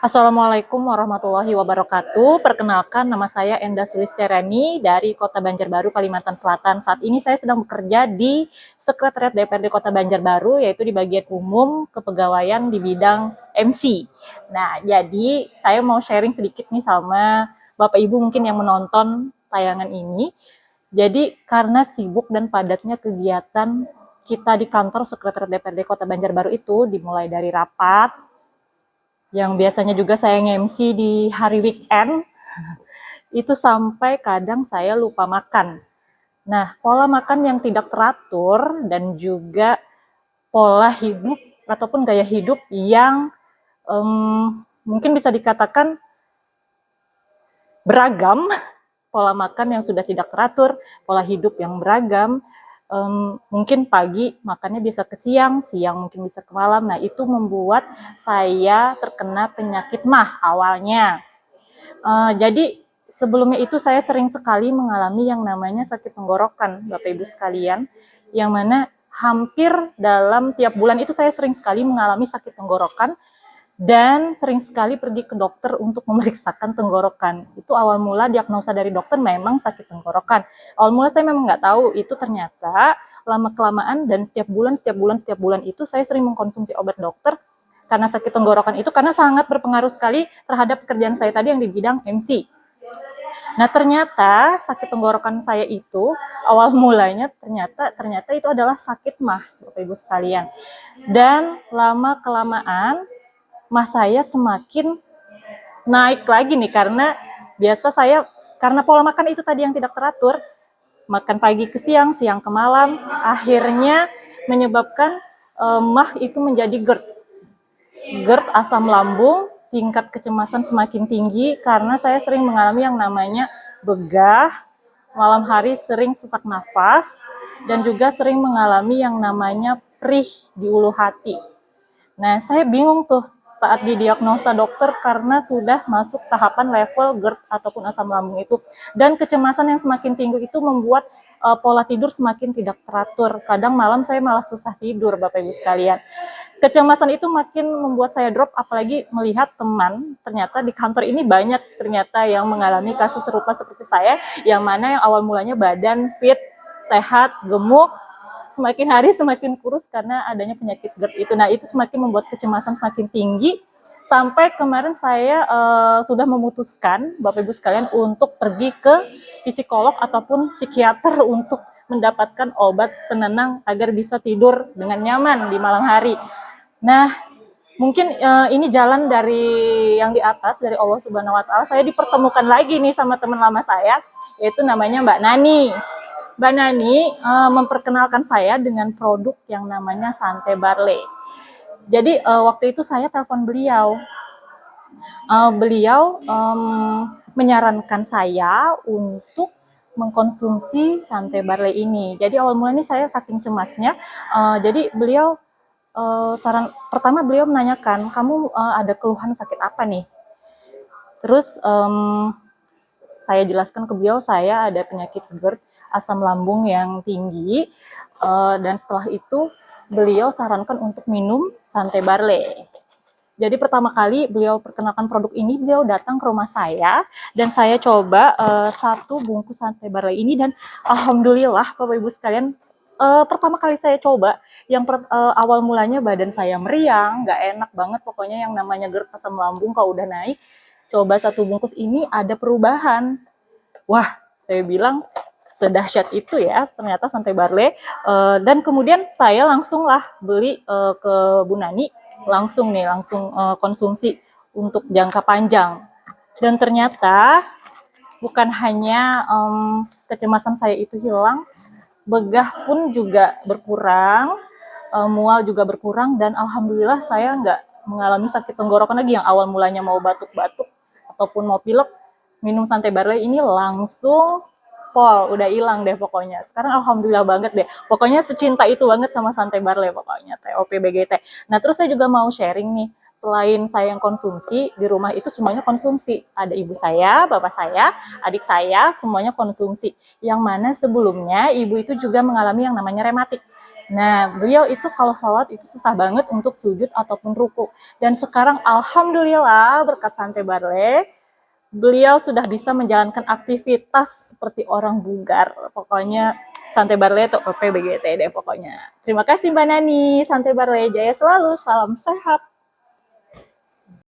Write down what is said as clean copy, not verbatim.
Assalamualaikum warahmatullahi wabarakatuh. Perkenalkan, nama saya Enda Sulisterani dari Kota Banjarbaru, Kalimantan Selatan. Saat ini saya sedang bekerja di Sekretariat DPRD Kota Banjarbaru, yaitu di bagian umum kepegawaian di bidang MC. Nah, jadi saya mau sharing sedikit nih sama Bapak Ibu mungkin yang menonton tayangan ini. Jadi karena sibuk dan padatnya kegiatan kita di kantor Sekretariat DPRD Kota Banjarbaru itu, dimulai dari rapat, yang biasanya juga saya nge-MC di hari weekend, itu sampai kadang saya lupa makan. Nah, pola makan yang tidak teratur dan juga pola hidup ataupun gaya hidup yang mungkin bisa dikatakan beragam, pola makan yang sudah tidak teratur, pola hidup yang beragam, mungkin pagi makannya bisa ke siang, siang mungkin bisa ke malam. Nah, itu membuat saya terkena penyakit MAH awalnya. Jadi sebelumnya itu saya sering sekali mengalami yang namanya sakit tenggorokan, Bapak Ibu sekalian, yang mana hampir dalam tiap bulan itu saya sering sekali mengalami sakit tenggorokan dan sering sekali pergi ke dokter untuk memeriksakan tenggorokan. Itu awal mula diagnosa dari dokter memang sakit tenggorokan. Awal mula saya memang nggak tahu, itu ternyata lama-kelamaan dan setiap bulan itu saya sering mengkonsumsi obat dokter karena sakit tenggorokan itu, karena sangat berpengaruh sekali terhadap pekerjaan saya tadi yang di bidang MC. Nah, ternyata sakit tenggorokan saya itu awal mulanya ternyata itu adalah sakit MAH, Bapak Ibu sekalian. Dan lama kelamaan MAH saya semakin naik lagi nih, karena karena pola makan itu tadi yang tidak teratur, makan pagi ke siang, siang ke malam, akhirnya menyebabkan MAH itu menjadi GERD. GERD, asam lambung, tingkat kecemasan semakin tinggi karena saya sering mengalami yang namanya begah, malam hari sering sesak nafas, dan juga sering mengalami yang namanya perih di ulu hati. Nah, saya bingung tuh saat didiagnosa dokter karena sudah masuk tahapan level GERD ataupun asam lambung itu. Dan kecemasan yang semakin tinggi itu membuat pola tidur semakin tidak teratur. Kadang malam saya malah susah tidur, Bapak Ibu sekalian. Kecemasan itu makin membuat saya drop, apalagi melihat teman ternyata di kantor ini banyak ternyata yang mengalami kasus serupa seperti saya, yang mana yang awal mulanya badan fit, sehat, gemuk, semakin hari semakin kurus karena adanya penyakit GERD itu. Nah, itu semakin membuat kecemasan semakin tinggi, sampai kemarin saya sudah memutuskan, Bapak Ibu sekalian, untuk pergi ke psikolog ataupun psikiater untuk mendapatkan obat penenang agar bisa tidur dengan nyaman di malam hari. Nah, mungkin ini jalan dari yang di atas, dari Allah Subhanahu wa Ta'ala. Saya dipertemukan lagi nih sama teman lama saya, yaitu namanya Mbak Nani. Mbak Nani memperkenalkan saya dengan produk yang namanya Sante Barley. Jadi waktu itu saya telepon beliau. Beliau menyarankan saya untuk mengkonsumsi Sante Barley ini. Jadi awal mulanya saya saking cemasnya, jadi beliau saran pertama beliau menanyakan, kamu ada keluhan sakit apa nih? Terus saya jelaskan ke beliau, saya ada penyakit GERD, asam lambung yang tinggi, dan setelah itu beliau sarankan untuk minum Sante Barley. Jadi pertama kali beliau perkenalkan produk ini, beliau datang ke rumah saya dan saya coba satu bungkus Sante Barley ini, dan alhamdulillah Bapak Ibu sekalian, pertama kali saya coba, yang awal mulanya badan saya meriang, nggak enak banget pokoknya, yang namanya GERD asam lambung kalau udah naik. Coba satu bungkus ini ada perubahan. Wah, saya bilang sedahsyat itu ya ternyata Sante Barley. Dan kemudian saya langsung lah beli ke Bu Nani, langsung konsumsi untuk jangka panjang. Dan ternyata bukan hanya kecemasan saya itu hilang, begah pun juga berkurang, mual juga berkurang, dan alhamdulillah saya nggak mengalami sakit tenggorokan lagi. Yang awal mulanya mau batuk-batuk ataupun mau pilek, minum Sante Barley ini langsung udah hilang deh pokoknya. Sekarang alhamdulillah banget deh. Pokoknya secinta itu banget sama Sante Barley pokoknya, TOP BGT. Nah, terus saya juga mau sharing nih. Selain saya yang konsumsi, di rumah itu semuanya konsumsi. Ada ibu saya, bapak saya, adik saya, semuanya konsumsi. Yang mana sebelumnya ibu itu juga mengalami yang namanya rematik. Nah, beliau itu kalau sholat itu susah banget untuk sujud ataupun ruku. Dan sekarang alhamdulillah berkat Santai Barle, beliau sudah bisa menjalankan aktivitas seperti orang bugar. Pokoknya Santai Barle itu OP BGT deh pokoknya. Terima kasih Mbak Nani, Santai Barle jaya selalu, salam sehat.